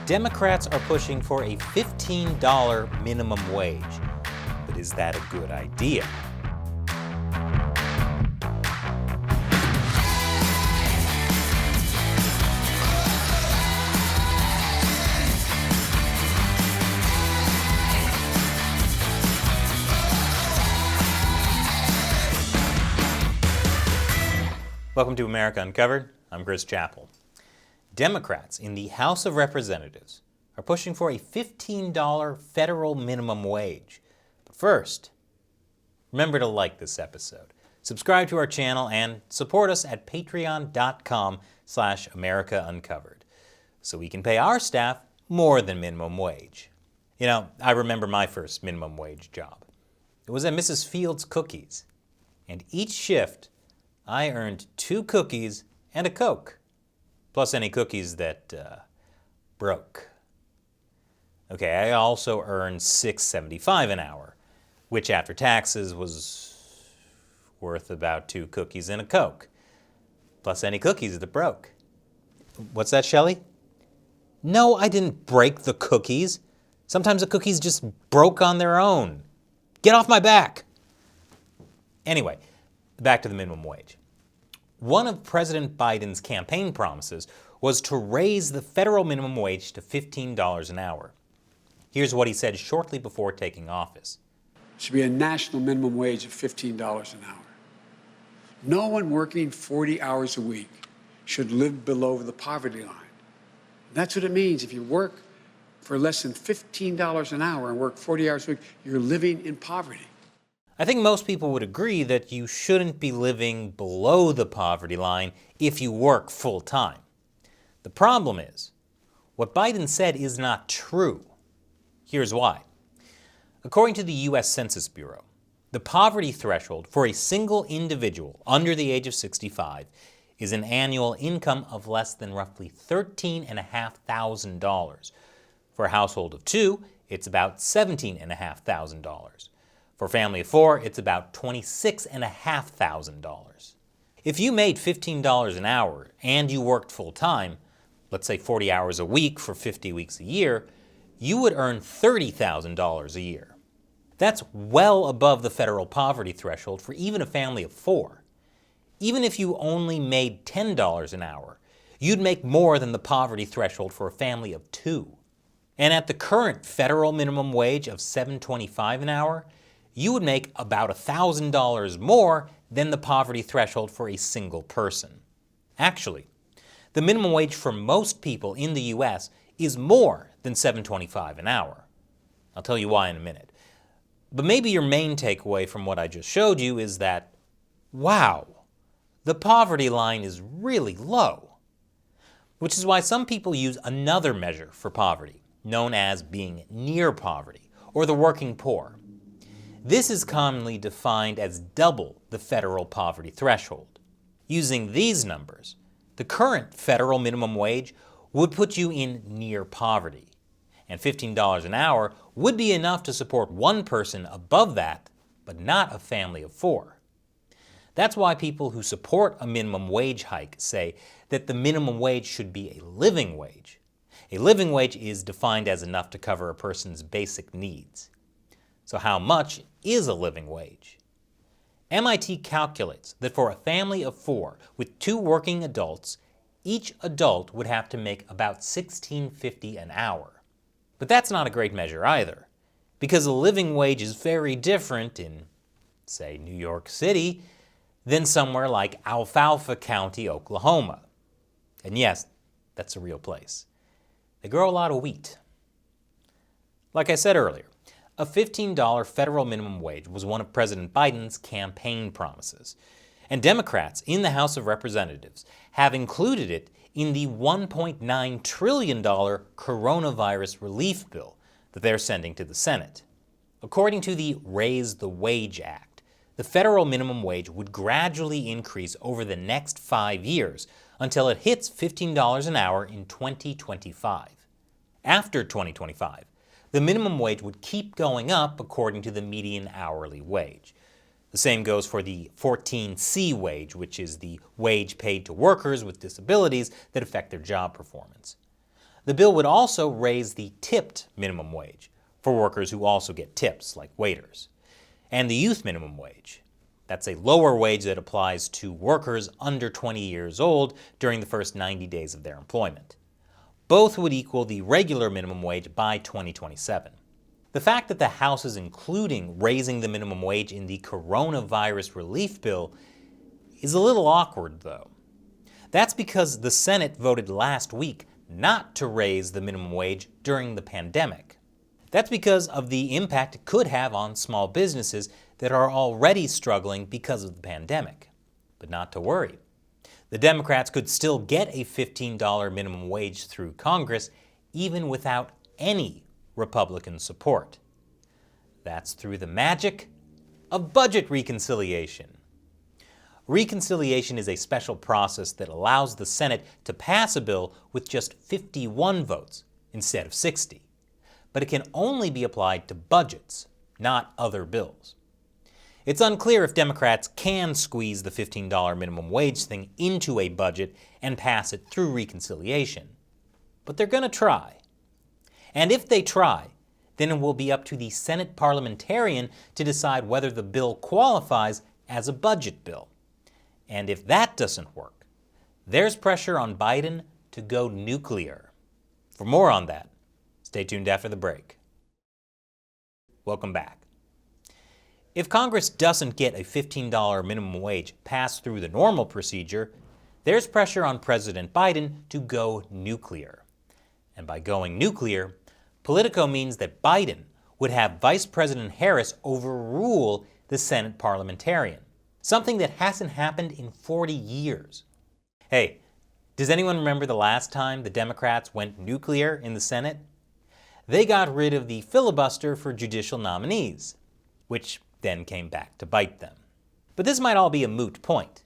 Democrats are pushing for a $15 minimum wage. But is that a good idea? Welcome to America Uncovered. I'm Chris Chappell. Democrats in the House of Representatives are pushing for a $15 federal minimum wage. But first, remember to like this episode, subscribe to our channel, and support us at patreon.com/AmericaUncovered so we can pay our staff more than minimum wage. You know, I remember my first minimum wage job. It was at Mrs. Fields Cookies, and each shift I earned 2 cookies and a Coke, plus any cookies that broke. Okay, I also earned $6.75 an hour, which after taxes was worth about 2 cookies and a Coke, plus any cookies that broke. What's that, Shelley? No, I didn't break the cookies. Sometimes the cookies just broke on their own. Get off my back! Anyway, back to the minimum wage. One of President Biden's campaign promises was to raise the federal minimum wage to $15 an hour. Here's what he said shortly before taking office. It should be a national minimum wage of $15 an hour. No one working 40 hours a week should live below the poverty line. That's what it means. If you work for less than $15 an hour and work 40 hours a week, you're living in poverty. I think most people would agree that you shouldn't be living below the poverty line if you work full time. The problem is, what Biden said is not true. Here's why. According to the U.S. Census Bureau, the poverty threshold for a single individual under the age of 65 is an annual income of less than roughly $13,500. For a household of 2, it's about $17,500. For a family of 4, it's about $26,500. If you made $15 an hour and you worked full time, let's say 40 hours a week for 50 weeks a year, you would earn $30,000 a year. That's well above the federal poverty threshold for even a family of 4. Even if you only made $10 an hour, you'd make more than the poverty threshold for a family of 2. And at the current federal minimum wage of $7.25 an hour, you would make about $1,000 more than the poverty threshold for a single person. Actually, the minimum wage for most people in the U.S. is more than $7.25 an hour. I'll tell you why in a minute. But maybe your main takeaway from what I just showed you is that, wow, the poverty line is really low. Which is why some people use another measure for poverty, known as being near poverty, or the working poor. This is commonly defined as double the federal poverty threshold. Using these numbers, the current federal minimum wage would put you in near poverty, and $15 an hour would be enough to support one person above that, but not a family of 4. That's why people who support a minimum wage hike say that the minimum wage should be a living wage. A living wage is defined as enough to cover a person's basic needs. So how much is a living wage? MIT calculates that for a family of 4 with 2 working adults, each adult would have to make about $16.50 an hour. But that's not a great measure either, because a living wage is very different in, say, New York City than somewhere like Alfalfa County, Oklahoma. And yes, that's a real place. They grow a lot of wheat. Like I said earlier, a $15 federal minimum wage was one of President Biden's campaign promises, and Democrats in the House of Representatives have included it in the $1.9 trillion coronavirus relief bill that they're sending to the Senate. According to the Raise the Wage Act, the federal minimum wage would gradually increase over the next 5 years until it hits $15 an hour in 2025. After 2025, the minimum wage would keep going up according to the median hourly wage. The same goes for the 14C wage, which is the wage paid to workers with disabilities that affect their job performance. The bill would also raise the tipped minimum wage for workers who also get tips, like waiters, and the youth minimum wage. That's a lower wage that applies to workers under 20 years old during the first 90 days of their employment. Both would equal the regular minimum wage by 2027. The fact that the House is including raising the minimum wage in the coronavirus relief bill is a little awkward, though. That's because the Senate voted last week not to raise the minimum wage during the pandemic. That's because of the impact it could have on small businesses that are already struggling because of the pandemic. But not to worry. The Democrats could still get a $15 minimum wage through Congress even without any Republican support. That's through the magic of budget reconciliation. Reconciliation is a special process that allows the Senate to pass a bill with just 51 votes instead of 60. But it can only be applied to budgets, not other bills. It's unclear if Democrats can squeeze the $15 minimum wage thing into a budget and pass it through reconciliation. But they're going to try. And if they try, then it will be up to the Senate parliamentarian to decide whether the bill qualifies as a budget bill. And if that doesn't work, there's pressure on Biden to go nuclear. For more on that, stay tuned after the break. Welcome back. If Congress doesn't get a $15 minimum wage passed through the normal procedure, there's pressure on President Biden to go nuclear. And by going nuclear, Politico means that Biden would have Vice President Harris overrule the Senate parliamentarian, something that hasn't happened in 40 years. Hey, does anyone remember the last time the Democrats went nuclear in the Senate? They got rid of the filibuster for judicial nominees, which then came back to bite them. But this might all be a moot point,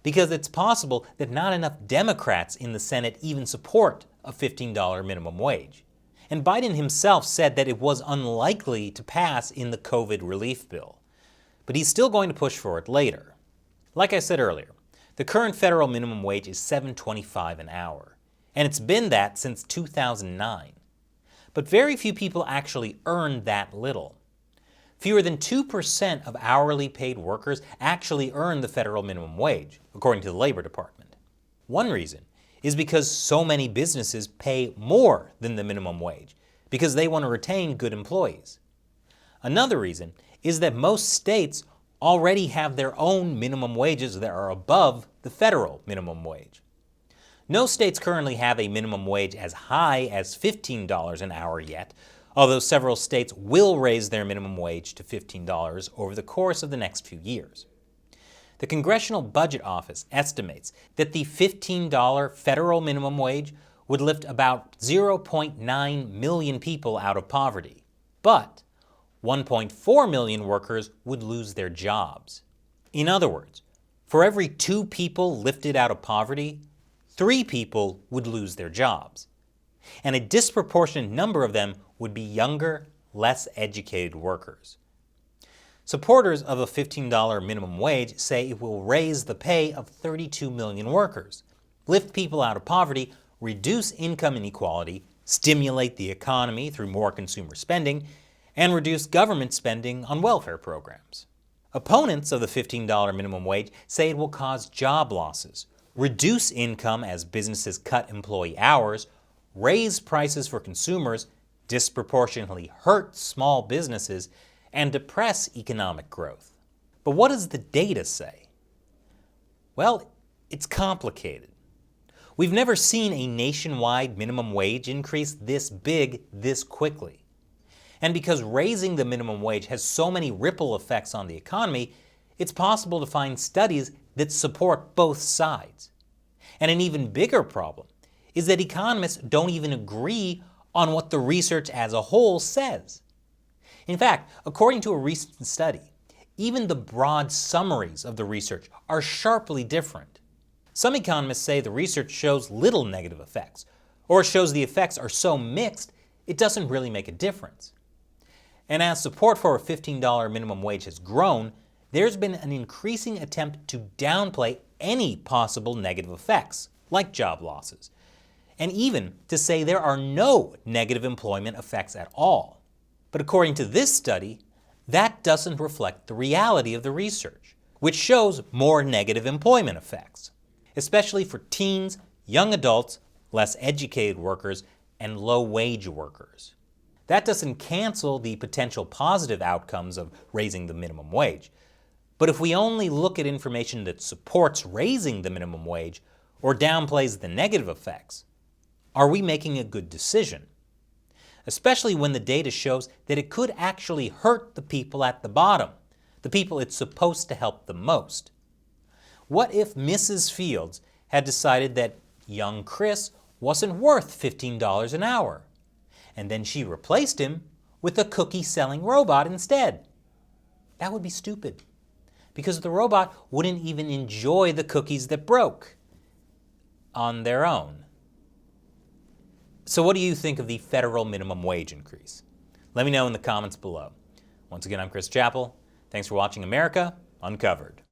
because it's possible that not enough Democrats in the Senate even support a $15 minimum wage. And Biden himself said that it was unlikely to pass in the COVID relief bill. But he's still going to push for it later. Like I said earlier, the current federal minimum wage is $7.25 an hour, and it's been that since 2009. But very few people actually earn that little. Fewer than 2% of hourly paid workers actually earn the federal minimum wage, according to the Labor Department. One reason is because so many businesses pay more than the minimum wage, because they want to retain good employees. Another reason is that most states already have their own minimum wages that are above the federal minimum wage. No states currently have a minimum wage as high as $15 an hour yet, although several states will raise their minimum wage to $15 over the course of the next few years. The Congressional Budget Office estimates that the $15 federal minimum wage would lift about 0.9 million people out of poverty, but 1.4 million workers would lose their jobs. In other words, for every 2 people lifted out of poverty, 3 people would lose their jobs. And a disproportionate number of them would be younger, less educated workers. Supporters of a $15 minimum wage say it will raise the pay of 32 million workers, lift people out of poverty, reduce income inequality, stimulate the economy through more consumer spending, and reduce government spending on welfare programs. Opponents of the $15 minimum wage say it will cause job losses, reduce income as businesses cut employee hours, raise prices for consumers, disproportionately hurt small businesses, and depress economic growth. But what does the data say? Well, it's complicated. We've never seen a nationwide minimum wage increase this big this quickly. And because raising the minimum wage has so many ripple effects on the economy, it's possible to find studies that support both sides. And an even bigger problem is that economists don't even agree on what the research as a whole says. In fact, according to a recent study, even the broad summaries of the research are sharply different. Some economists say the research shows little negative effects, or shows the effects are so mixed it doesn't really make a difference. And as support for a $15 minimum wage has grown, there's been an increasing attempt to downplay any possible negative effects, like job losses. and even to say there are no negative employment effects at all. But according to this study, that doesn't reflect the reality of the research, which shows more negative employment effects, especially for teens, young adults, less educated workers, and low-wage workers. That doesn't cancel the potential positive outcomes of raising the minimum wage. But if we only look at information that supports raising the minimum wage or downplays the negative effects, are we making a good decision? Especially when the data shows that it could actually hurt the people at the bottom, the people it's supposed to help the most. What if Mrs. Fields had decided that young Chris wasn't worth $15 an hour, and then she replaced him with a cookie-selling robot instead? That would be stupid, because the robot wouldn't even enjoy the cookies that broke on their own. So what do you think of the federal minimum wage increase? Let me know in the comments below. Once again, I'm Chris Chappell. Thanks for watching America Uncovered.